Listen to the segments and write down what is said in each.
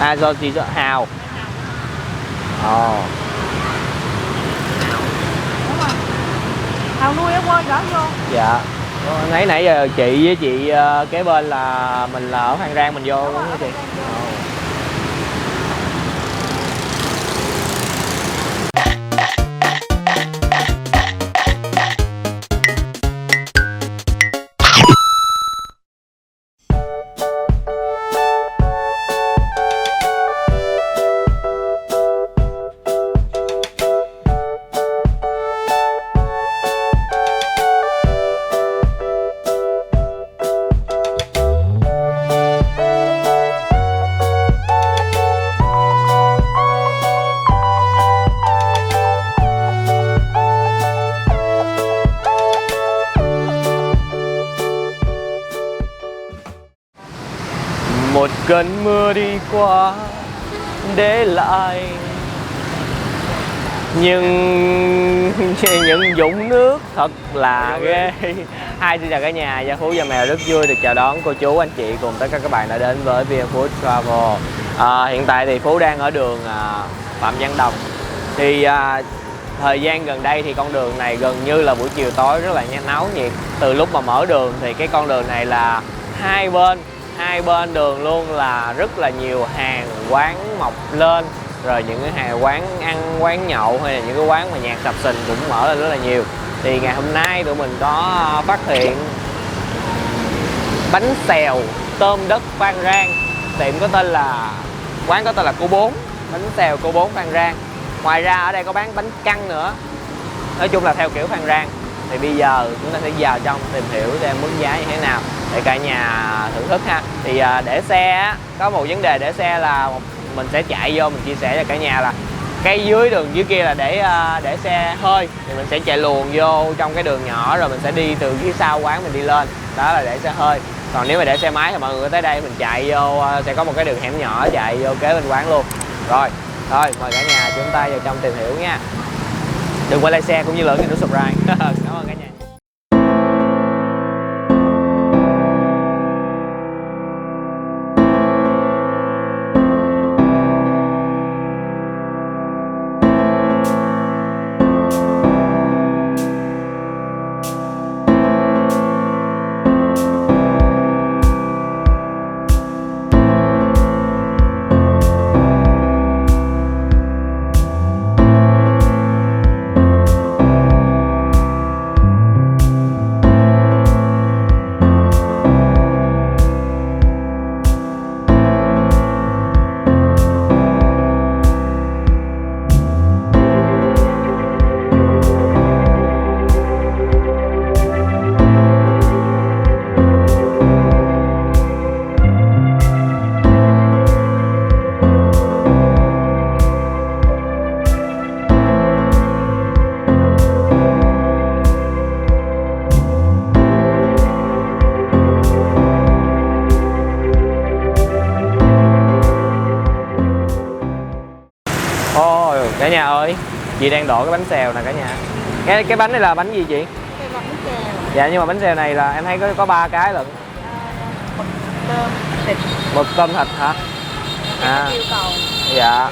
À do chị Hào. Ồ. Đúng rồi. Hào nuôi ở quên gõ vô. Dạ. Nãy giờ chị với chị kế bên là mình là ở Phan Rang mình vô đúng không chị? Một cơn mưa đi qua để lại những vũng nước thật là ghê. Hi, xin chào cả nhà, Gia Phú Gia Mèo rất vui được chào đón cô chú, anh chị cùng tất cả các bạn đã đến với VN Food Travel. Hiện tại thì Phú đang ở đường Phạm Văn Đồng. Thì thời gian gần đây thì con đường này gần như là buổi chiều tối rất là náo nhiệt. Từ lúc mà mở đường thì cái con đường này là hai bên đường luôn là rất là nhiều hàng quán mọc lên, rồi những cái hàng quán ăn, quán nhậu hay là những cái quán mà nhạc sập sình cũng mở lên rất là nhiều. Thì ngày hôm nay tụi mình có phát hiện bánh xèo tôm đất Phan Rang. Quán có tên là cô Bốn, bánh xèo cô Bốn Phan Rang. Ngoài ra ở đây có bán bánh căn nữa. Nói chung là theo kiểu Phan Rang. Thì bây giờ chúng ta sẽ vào trong tìm hiểu xem mức giá như thế nào để cả nhà thưởng thức ha. Thì để xe có một vấn đề để xe là mình sẽ chạy vô, mình chia sẻ cho cả nhà là cái dưới đường dưới kia là để xe hơi, thì mình sẽ chạy luồn vô trong cái đường nhỏ rồi mình sẽ đi từ phía sau quán mình đi lên, đó là để xe hơi. Còn nếu mà để xe máy thì mọi người tới đây mình chạy vô sẽ có một cái đường hẻm nhỏ chạy vô kế bên quán luôn. Rồi mời cả nhà chúng ta vào trong tìm hiểu nha. Đừng quên like share cũng như là nút subscribe. Cảm ơn cả nhà. Cả nhà ơi, chị đang đổ cái bánh xèo nè cả nhà. Cái bánh này là bánh gì chị? Đây là bánh xèo. Dạ nhưng mà bánh xèo này là em thấy có 3 cái lận. Mực tôm thịt. Mực tôm thịt hả? Yêu cầu. Dạ.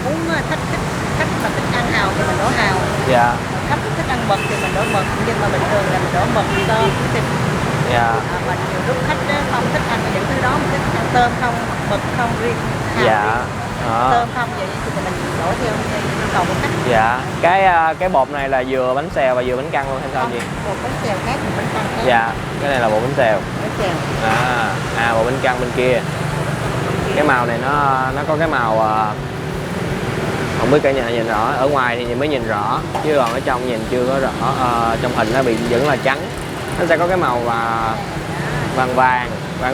Thì muốn khách mà thích ăn hàu thì mình đổ hàu. Dạ. Khách thích ăn mực thì mình đổ mực, nhưng mà bình thường là mình đổ mực, tôm, thịt. Dạ. Mà nhiều lúc khách không thích ăn những thứ đó, mình thích ăn tôm không, mực không, riêng hàu dạ. tôm không, vậy thì mình đổ theo yêu cầu của khách. Dạ. Cái bột này là vừa bánh xèo và vừa bánh căn luôn hay sao chị? Bột bánh xèo khác, bột bánh căn khác. Dạ. Cái này là bột bánh xèo. Bánh xèo. Bột bánh căn bên kia. Cái màu này nó có cái màu không biết cả nhà nhìn rõ, ở ngoài thì mới nhìn rõ chứ còn ở trong nhìn chưa có rõ. Trong hình nó vẫn là trắng, nó sẽ có cái màu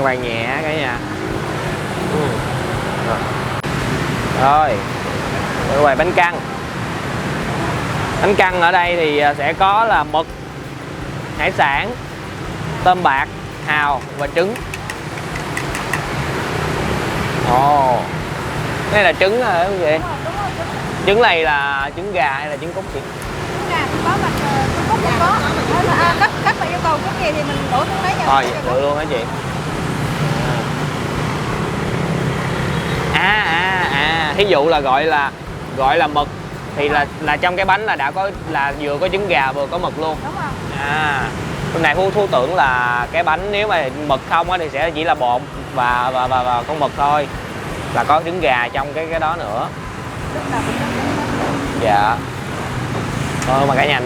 vàng nhẹ cả nhà. Rồi quay bánh căn ở đây thì sẽ có là mực, hải sản, tôm bạc, hào và trứng. Đây là trứng hả không chị? Trứng này là trứng gà hay là trứng cút chị? Trứng gà cũng có, mà trứng cút cũng có. Khách mà yêu cầu trứng gì thì mình đổ trứng lấy nha. Được luôn hả chị? thí dụ là gọi là mực thì là trong cái bánh là đã có là vừa có trứng gà vừa có mực luôn. Đúng không? Hôm nay Phú tưởng là cái bánh nếu mà mực không á thì sẽ chỉ là bột và con mực thôi, là có trứng gà trong cái đó nữa. Lúc nào cũng có trứng đó. Dạ. Mà cả nhà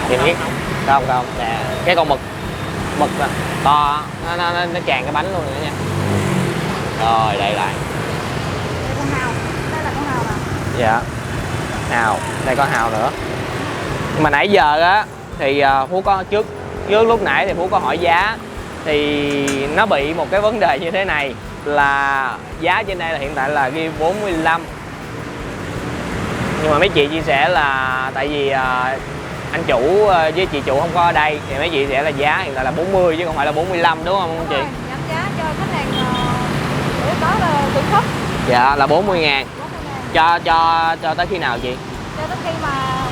nhìn biết không nè, cái con mực to nó tràn cái bánh luôn nữa nha. Rồi đây lại. Đây con hào, đây là con hào nè. Dạ. Hào, đây có hào nữa. Nhưng mà nãy giờ á thì Phú có trước lúc nãy thì Phú có hỏi giá, thì nó bị một cái vấn đề như thế này là giá trên đây là hiện tại là ghi 45. Nhưng mà mấy chị chia sẻ là tại vì anh chủ với chị chủ không có ở đây thì mấy chị sẽ là giá hiện tại là 40 chứ không phải là 45 đúng không chị? Giảm giá cho khách hàng bữa đó là thưởng thức. Dạ là 40.000. 40.000. Cho tới khi nào chị? Cho tới khi mà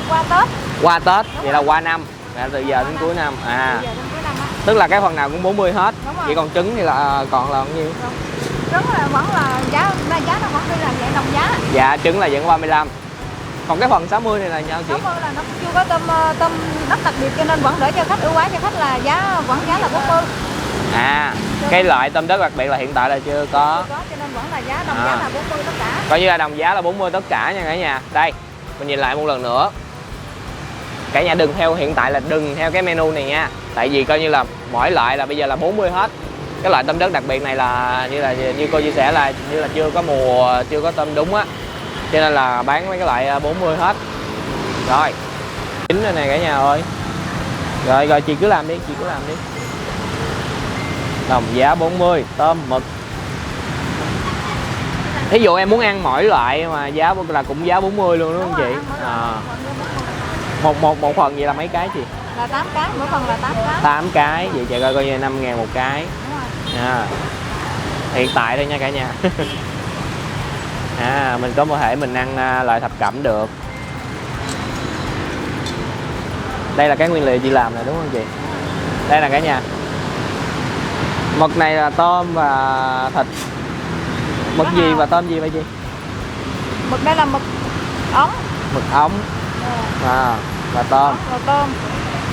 qua Tết. Qua Tết, Đúng vậy rồi. là qua năm. Là từ giờ đến cuối năm. Từ giờ đến cuối năm á. Tức là cái phần nào cũng 40 hết. Đúng rồi. Chỉ còn trứng thì là còn là bao nhiêu? Trứng là vẫn là giá nó vẫn đi là vậy đồng giá. Dạ trứng là vẫn 35. Còn cái phần 60 này là nhau chị? 60 là nó chưa có tôm đất đặc biệt cho nên vẫn để cho khách ưu ái cho khách là vẫn giá là 40. Cái loại tôm đất đặc biệt là hiện tại là chưa có. Chưa có cho nên vẫn là giá đồng giá là 40 tất cả. Coi như là đồng giá là 40 tất cả nha cả nhà. Đây, mình nhìn lại một lần nữa. Cả nhà hiện tại là đừng theo cái menu này nha. Tại vì coi như là mỗi loại là bây giờ là 40 hết. Cái loại tôm đất đặc biệt này là như cô chia sẻ là như là chưa có mùa, chưa có tôm đúng á. Cho nên là bán mấy cái loại 40 hết. Rồi. Chính rồi này cả nhà ơi. Rồi chị cứ làm đi, Đồng giá 40, tôm, mực. Thí dụ em muốn ăn mỗi loại mà giá là cũng giá 40 luôn đúng không chị? Một phần vậy là mấy cái chị? Là 8 cái, mỗi phần là 8 cái. 8 cái, vậy chị coi như 5.000 một cái. Đúng rồi. Hiện tại thôi nha cả nhà. Mình có thể mình ăn loại thập cẩm được. Đây là cái nguyên liệu chị làm này đúng không chị? Đây là cả nhà. Mực này là tôm và thịt. Mực gì và tôm gì vậy chị? Mực đây là mực ống. Mực ống. Và tôm. Và tôm.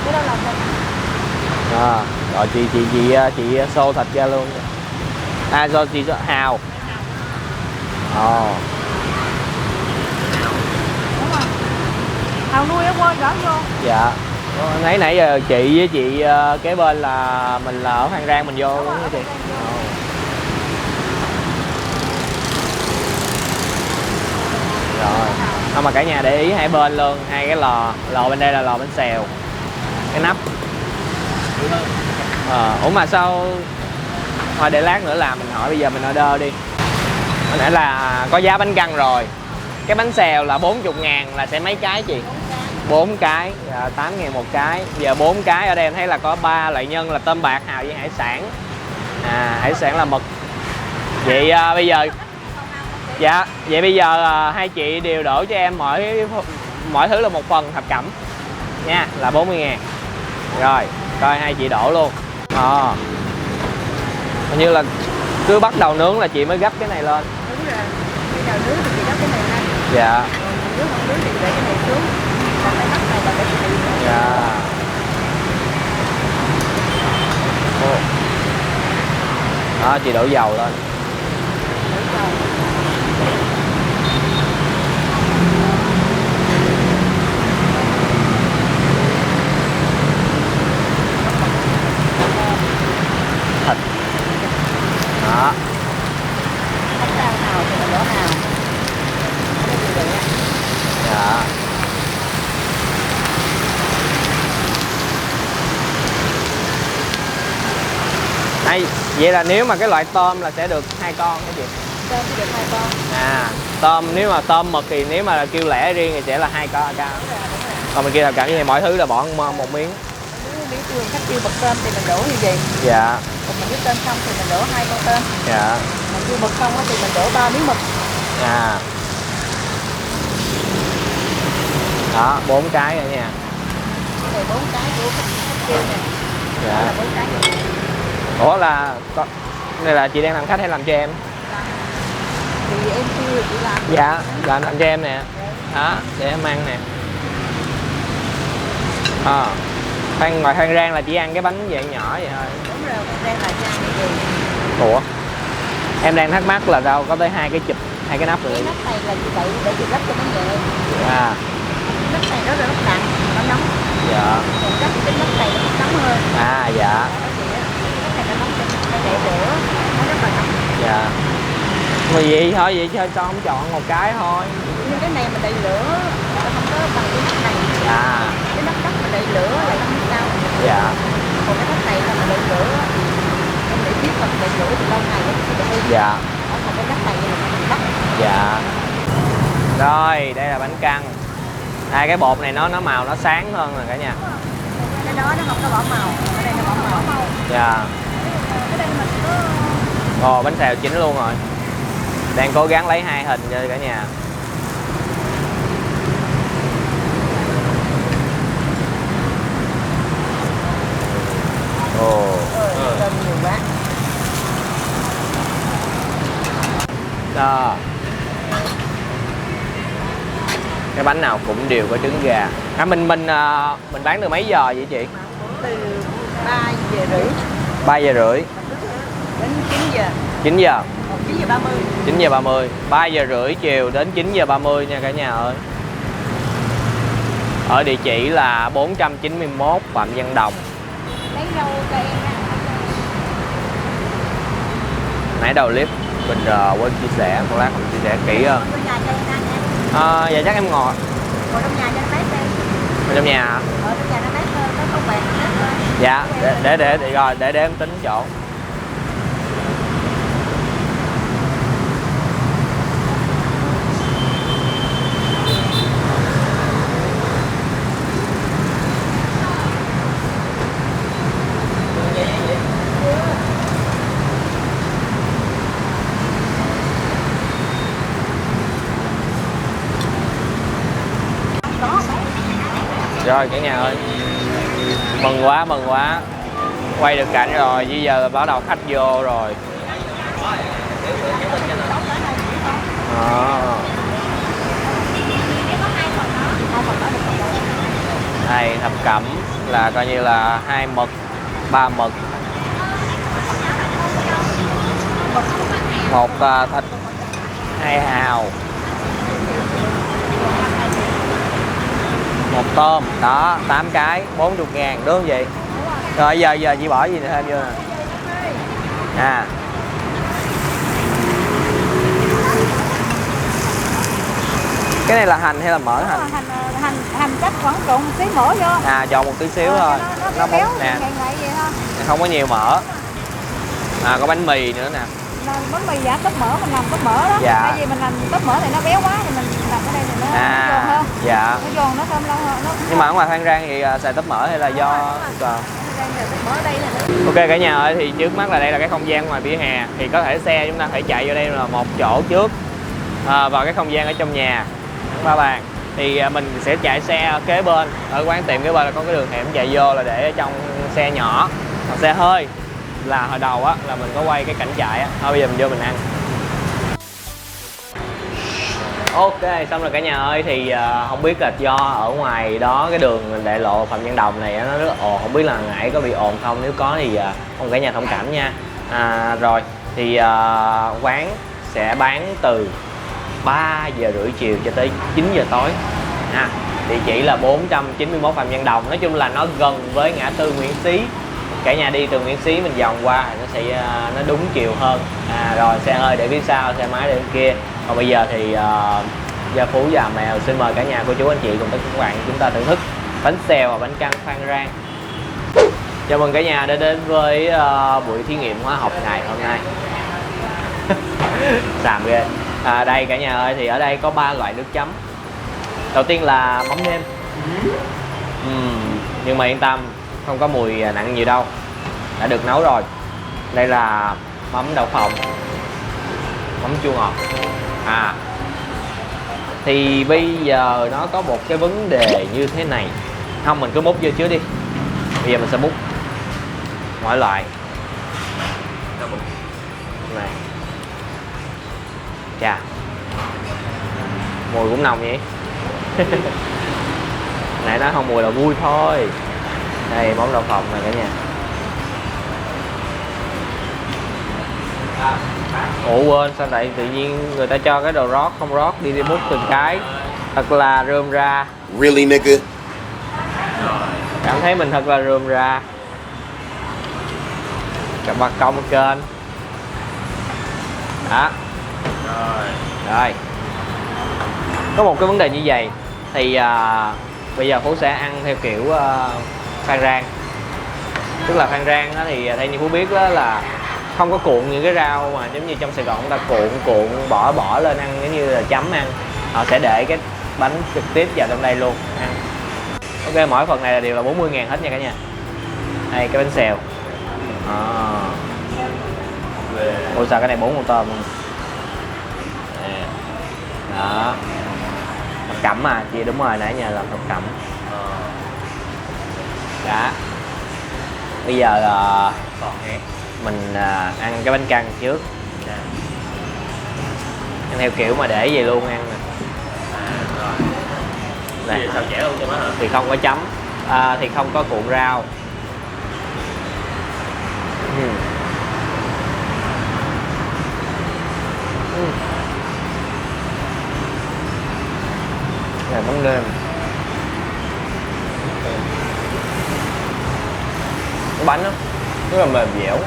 Cái đó là thịt. Rồi chị xô thịt ra luôn. Rồi chị hào. Đúng rồi. Hào nuôi ở quên rõ vô. Dạ. Nãy giờ chị với chị kế bên là mình là ở Phan Rang mình vô đúng không chị? Rồi. Mà cả nhà để ý hai bên luôn, hai cái lò bên đây là lò bánh xèo. Cái nắp. Ủa mà sao thôi để lát nữa làm mình hỏi, bây giờ mình order đi. Hồi nãy là có giá bánh căn rồi. Cái bánh xèo là 40.000 là sẽ mấy cái chị? 4 cái, 8.000 một cái. Giờ 4 cái ở đây em thấy là có 3 loại nhân là tôm bạc, hào với hải sản. Hải sản là mực. Vậy bây giờ vậy bây giờ hai chị đều đổ cho em mỗi thứ là một phần thập cẩm nha, là 40.000. Rồi, coi hai chị đổ luôn. Hình như là cứ bắt đầu nướng là chị mới gấp cái này lên. Đúng rồi. Bây giờ nướng thì chị gấp cái này lên. Dạ. Nướng không nướng thì để cái này xuống. Còn cái nắp này là để chị đi. Dạ. Đó, chị đổ dầu lên. Thịt. Đó. Bánh rang hào thì mình đổ hào. Dạ. Đây, vậy là nếu mà cái loại tôm là sẽ được 2 con cái gì? Tôm thì được 2 con. Tôm nếu mà tôm mực thì nếu mà kêu lẻ riêng thì sẽ là 2 con. Còn mình kêu là cảm như mọi thứ là bỏ một miếng. Nếu trường khách kêu bật tôm thì mình đổ như vậy. Dạ. Còn mình kêu tôm không thì mình đổ 2 con tôm. Dạ. Mình kêu mực không thì mình đổ 3 miếng mực. Đó, 4 cái rồi nha. Cái này 4 cái của khách kêu nè. Dạ. Là 4 cái vậy. Ủa là đây là chị đang làm khách hay làm cho em? thì em kêu chị làm. Dạ, làm cho em nè. Đó, để em ăn nè. Ngoài khoan rang là chỉ ăn cái bánh dạng nhỏ vậy thôi. Đúng rồi, khoan rang là cho ăn cái gì? Ủa? Em đang thắc mắc là đâu có tới hai cái chụp, hai cái nắp rồi. Cái nắp này là chị đậy để chị lắp cho nó nhẹ. À. Cái nắp này rất là nắp nặng, nó nóng. Dạ. Còn cái nắp này nó nóng hơn. À dạ. Cái này nó nóng nó nhẹ lửa, nó rất là nóng. Dạ. Mà vậy thôi, vậy thôi sao không chọn một cái thôi. Nhưng cái này mình đậy lửa, nó không có bằng cái nắp này. À. Cái nắp đất mà đậy lửa là nó không sao. Dạ. Còn cái nắp này là mình đậy lửa, em để biết mà đậy lửa thì lâu ngày nó sẽ bị hư. Dạ. Còn cái nắp này là mình đất. Dạ. Rồi, đây là bánh căn. Đây cái bột này nó màu nó sáng hơn rồi cả nhà. Cái đó nó không có bỏ màu, ở đây nó bỏ màu. Dạ. Ở đây mình có Ồ, bánh xèo chín luôn rồi. Đang cố gắng lấy hai hình cho cả nhà. Ồ. cơm nhiều quá. Đó. Cái bánh nào cũng đều có trứng gà. Mình bán từ mấy giờ vậy chị? Từ 3 giờ rưỡi 3 giờ rưỡi đến 9 giờ. 9 giờ. 9 giờ 30. 9 giờ 30. 3 giờ rưỡi chiều đến 9 giờ 30 nha cả nhà ơi. Ở địa chỉ là 491 Phạm Văn Đồng. Lấy rau cho em á. Nãy đầu clip mình quên chia sẻ, một lát mình chia sẻ kỹ hơn. Ở nhà cho em ăn nha. Dạ chắc em ngồi. Ngồi trong nhà cho nó mát đi. Ở trong nhà hả? Ở trong nhà nó mát hơn, nó không bẹt nó mát hơn. Dạ, để em tính chỗ. Rồi cả nhà ơi, mừng quá, quay được cảnh rồi, bây giờ bắt đầu khách vô rồi. Đây thập cẩm là coi như là 2 mực, 3 mực, 1 thịt, 2 hào, 1 tôm, đó 8 cái 40.000 đúng không chị? Rồi giờ chị bỏ gì thêm vô nè. À. Cái này là hành hay là mỡ hành? Hành chắc khoảng trộn một tí mỡ vô. À chọn một tí xíu thôi. Nó béo nè. vậy thôi. Không có nhiều mỡ. À có bánh mì nữa nè. Bánh mì giả tóp mỡ, mình làm tóp mỡ đó. Dạ. Tại vì mình làm tóp mỡ thì nó béo quá thì mình làm cái đây thì nó giòn hơn. Dạ. Nó giòn, nó thơm lâu hơn. Nhưng mà ở ngoài Phan Rang thì xài tóp mỡ hay là do Ok cả nhà ơi, thì trước mắt là đây là cái không gian ngoài vỉa hè, thì có thể xe chúng ta phải chạy vô đây là một chỗ trước vào cái không gian ở trong nhà ba bàn, thì mình sẽ chạy xe kế bên, ở quán tiệm kế bên là có cái đường hẻm chạy vô là để ở trong xe nhỏ hoặc xe hơi, là hồi đầu á là mình có quay cái cảnh chạy á. Thôi bây giờ mình vô mình ăn. Ok, xong rồi cả nhà ơi, thì không biết là do ở ngoài đó cái đường đại lộ Phạm Văn Đồng này nó rất là ồn, không biết là nãy có bị ồn không, nếu có thì không cả nhà thông cảm nha. Rồi thì quán sẽ bán từ 3 giờ rưỡi chiều cho tới 9 giờ tối. Địa chỉ là 491 Phạm Văn Đồng, nói chung là nó gần với ngã tư Nguyễn Xí. Cả nhà đi từ Nguyễn Xí mình vòng qua nó sẽ nó đúng chiều hơn. Rồi xe hơi để phía sau, xe máy để bên kia. Còn bây giờ thì Gia Phú và Mèo xin mời cả nhà cô chú anh chị cùng tất cả các bạn chúng ta thưởng thức bánh xèo và bánh căn Phan Rang. Chào mừng cả nhà đã đến với buổi thí nghiệm hóa học ngày hôm nay. Xàm ghê. Đây cả nhà ơi, thì ở đây có 3 loại nước chấm. Đầu tiên là mắm nêm. Nhưng mà yên tâm, không có mùi nặng gì đâu, đã được nấu rồi. Đây là mắm đậu phộng, mắm chua ngọt. Thì bây giờ nó có một cái vấn đề như thế này. Không, mình cứ múc vô trước đi. Bây giờ mình sẽ múc mỗi loại này. Chà, mùi cũng nồng vậy. Nãy nói không mùi là vui thôi. Đây món đậu phộng này cả nhà. Ủa quên, sao lại tự nhiên người ta cho cái đồ rót không rót, đi múc từng cái. Thật là rườm rà. Really, nigga? Cảm thấy mình thật là rườm rà. Các bà công kênh. Đó. Rồi. Có một cái vấn đề như vậy thì bây giờ Phú sẽ ăn theo kiểu Phan Rang. Tức là Phan Rang thì theo như Phú biết đó là không có cuộn những cái rau mà giống như trong Sài Gòn người ta cuộn bỏ lên ăn giống như là chấm ăn. Họ sẽ để cái bánh trực tiếp vào trong đây luôn ăn. Ok, mỗi phần này là đều là 40.000 hết nha cả nhà. Đây cái bánh xèo. Ủa sao cái này 4 con tôm luôn. Đó. Thập cẩm mà chị, đúng rồi, nãy nhà làm thập cẩm. Đó. Bây giờ mình ăn cái bánh căn trước. Ăn theo kiểu mà để về luôn ăn nè. Này, sao chẻ luôn cho nó hả? Thì không có chấm, thì không có cuộn rau. Này mắm nêm. Cái bánh đó rất là mềm dẻo.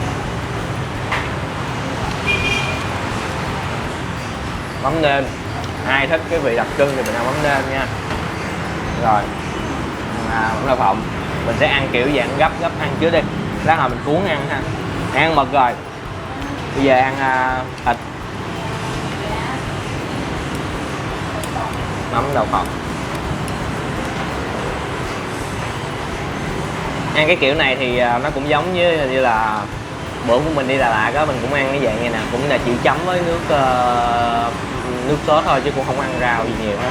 Mắm nêm, ai thích cái vị đặc trưng thì mình ăn mắm nêm nha. Rồi mắm đậu phộng mình sẽ ăn kiểu dạng gấp ăn trước đi, lát hồi mình cuốn ăn ha. Ăn mực rồi, bây giờ ăn thịt. Mắm đậu phộng. Ăn cái kiểu này thì nó cũng giống như là bữa của mình đi Đà Lạt á, mình cũng ăn cái dạng như nè, cũng là chỉ chấm với nước sốt thôi chứ cũng không ăn rau gì nhiều hết.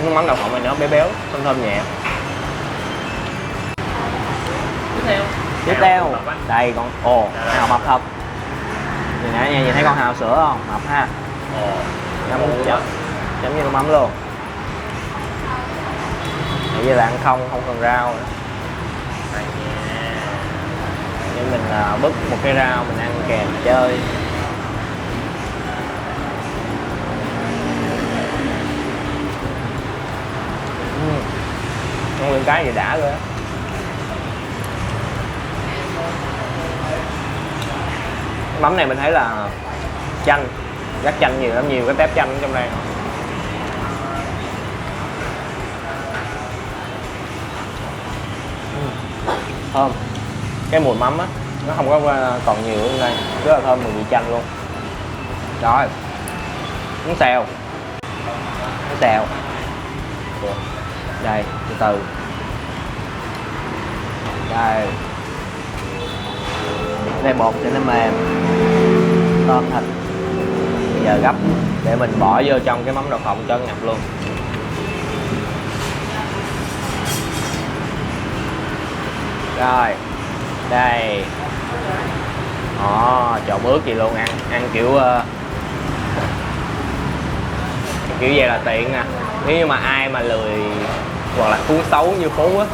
Nước mắm đậu phộng này nó béo béo, thơm nhẹ. Tiếp theo đây con hào mập thật. Nhìn nãy nha, nhìn thấy con hào sữa không? Mập ha. Chấm như nước mắm luôn. Bây giờ là ăn không cần rau nữa. Nên mình bứt một cái rau mình ăn kèm chơi. Ăn nguyên cái gì đã rồi á. Mắm này mình thấy là chanh, rắc chanh nhiều lắm, nhiều cái tép chanh ở trong đây. Thơm. Cái mùi mắm á nó không có còn nhiều ở đây, rất là thơm mùi vị chanh luôn. Rồi bánh xèo. Đây từ từ. Đây bột cho nó mềm, tôm thịt. Bây giờ gấp để mình bỏ vô trong cái mắm đậu phộng cho ngập luôn. Rồi đây. Trộn ướt gì luôn, ăn kiểu kiểu vậy là tiện nè. Nếu như mà ai mà lười hoặc là cuốn xấu như Phú á,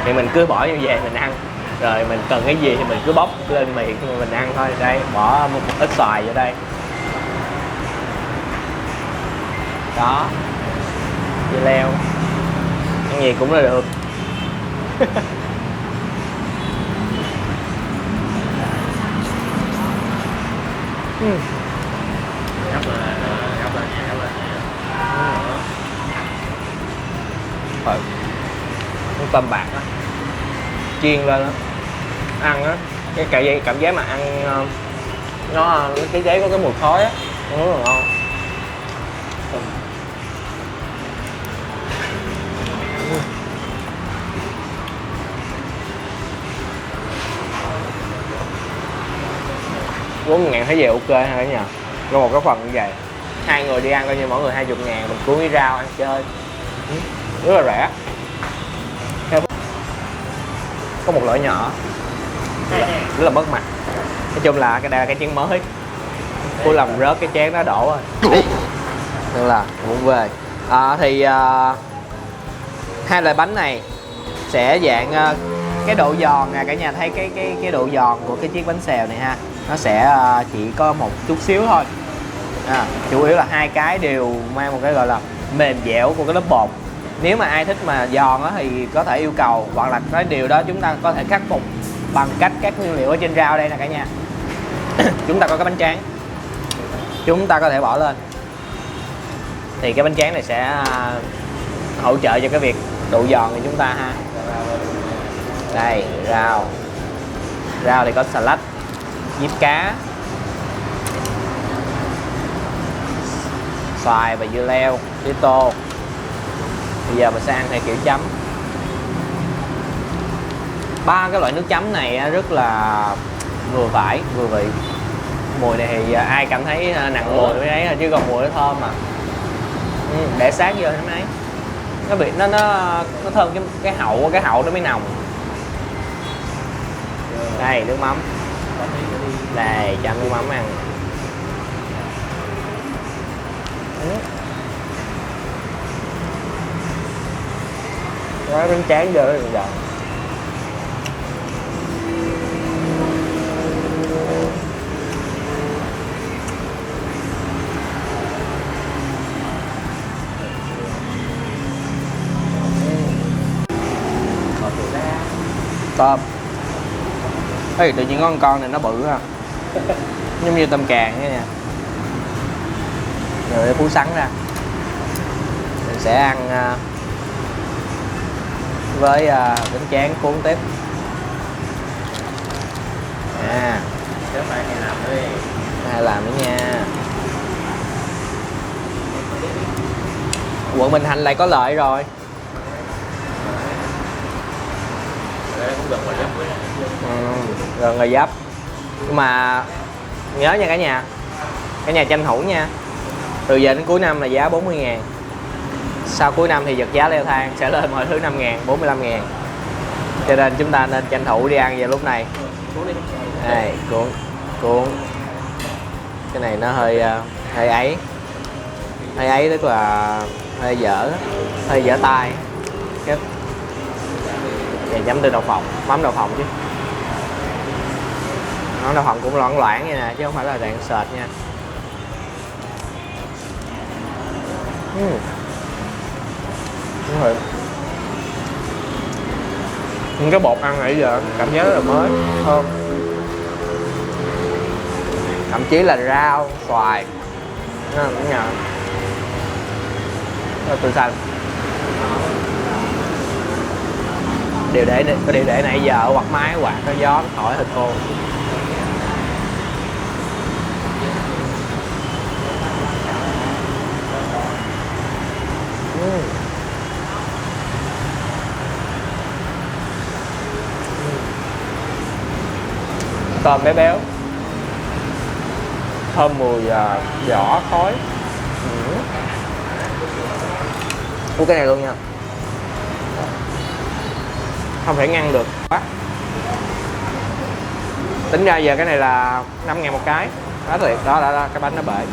thì mình cứ bỏ vô về mình ăn. Rồi mình cần cái gì thì mình cứ bóc lên miệng rồi mình ăn thôi. Đây bỏ một ít xoài vô đây. Đó, dưa leo, ăn gì cũng là được. Gấp lên. Con tôm bạc á, chiên lên á, ăn á, cái cảm giác mà ăn nó cái giấy có cái mùi khói á, nó rất là ngon. Uống ngàn thấy về ok ha cả nhà. Có một cái phần như vậy 2 người đi ăn coi như mỗi người 20.000, mình cuốn với rau ăn chơi. Rất là rẻ. Có một lỗi nhỏ rất là mất mặt. Nói chung là đây là cái chén mới, cô làm rớt cái chén nó đổ rồi nên là muốn về. Hai loại bánh này sẽ dạng cái độ giòn nè, cả nhà thấy cái độ giòn của cái chiếc bánh xèo này ha, nó sẽ chỉ có một chút xíu thôi. Chủ yếu là hai cái đều mang một cái gọi là mềm dẻo của cái lớp bột. Nếu mà ai thích mà giòn á thì có thể yêu cầu, hoặc là cái điều đó chúng ta có thể khắc phục bằng cách các nguyên liệu ở trên rau đây nè cả nhà. Chúng ta có cái bánh tráng, chúng ta có thể bỏ lên, thì cái bánh tráng này sẽ hỗ trợ cho cái việc độ giòn của chúng ta ha. Đây, rau thì có xà lách, diếp cá, xoài và dưa leo, tía tô. Bây giờ mình sẽ ăn theo kiểu chấm. 3 cái loại nước chấm này rất là vừa phải, vừa vị. Mùi này thì ai cảm thấy nặng mùi mới ấy, chứ còn mùi nó thơm mà. Để sát vô nó ấy. Nó bị nó thơm cái hậu nó mới nồng. Đây, nước mắm. Đây, chấm nước mắm ăn. Quá bánh tráng vô rồi giờ. Tôm. Ê, tự nhiên có con này nó bự ha. Giống như tôm càng thế nha. Rồi để Phú sắn ra. Mình sẽ ăn với bánh tráng cuốn tiếp. Nếu phải hãy làm đi. Hãy làm nữa nha. Quận Bình Thạnh lại có lợi rồi. Gần Gò Vấp. Nhưng mà nhớ nha cả nhà tranh thủ nha. Từ giờ đến cuối năm là giá 40.000. Sau cuối năm thì giật giá leo thang sẽ lên mọi thứ 5.000, 45.000. Cho nên chúng ta nên tranh thủ đi ăn vào lúc này. Đây, cuốn. Cái này nó hơi ấy, tức là hơi dở tay. Vậy chấm từ đậu phộng, mắm đậu phộng chứ. Mắm đậu phộng cũng loãng loãng vậy nè, chứ không phải là dạng sệt nha. Đúng rồi. Cái bột ăn nãy giờ cảm giác rất là mới, thơm. Thậm chí là rau, xoài, cũng nhờ. Từ xanh. Điều để nãy giờ quạt máy quạt có gió thổi hơi khô. Tôm béo, thơm mùi vỏ khói. Uống cái này luôn nha, không thể ngăn được quá. Tính ra giờ cái này là 5.000 một cái. Đó thiệt, đó cái bánh nó bể.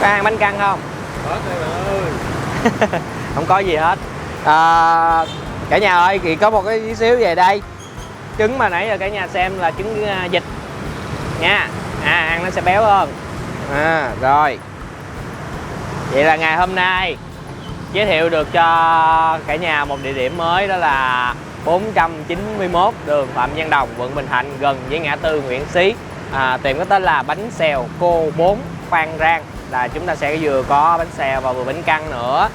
Có ăn bánh căn không? Có ơi. Không có gì hết. Cả nhà ơi, thì có một cái tí xíu về đây. Trứng mà nãy giờ cả nhà xem là trứng vịt nha. Ăn nó sẽ béo hơn. Rồi. Vậy là ngày hôm nay giới thiệu được cho cả nhà một địa điểm mới, đó là 491 đường Phạm Văn Đồng, quận Bình Thạnh, gần với ngã tư Nguyễn Xí. Tiệm có tên là bánh xèo Cô 4 Phan Rang. Là chúng ta sẽ vừa có bánh xèo và vừa bánh căn nữa.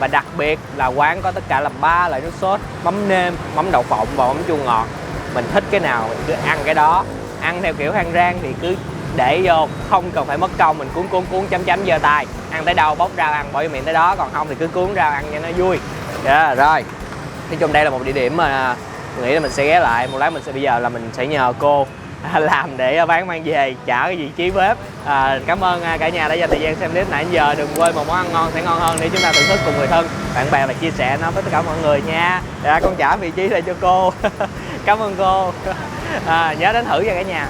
Và đặc biệt là quán có tất cả là 3 loại nước sốt: mắm nêm, mắm đậu phộng và mắm chua ngọt. mình thích cái nào mình cứ ăn cái đó. Ăn theo kiểu Phan Rang thì cứ để vô, không cần phải mất công mình cuốn chấm giơ tay, ăn tới đâu bóc rau ăn bỏ vô miệng tới đó, còn không thì cứ cuốn rau ăn cho nó vui. Rồi nói chung đây là một địa điểm mà mình nghĩ là mình sẽ ghé lại một lát. Bây giờ là mình sẽ nhờ cô làm để bán mang về trả cái vị trí bếp. Cảm ơn cả nhà đã dành thời gian xem clip nãy giờ. Đừng quên một món ăn ngon sẽ ngon hơn để chúng ta thưởng thức cùng người thân bạn bè và chia sẻ nó với tất cả mọi người nha. Con trả vị trí lại cho cô. Cảm ơn cô. Nhớ đến thử cho cả nhà.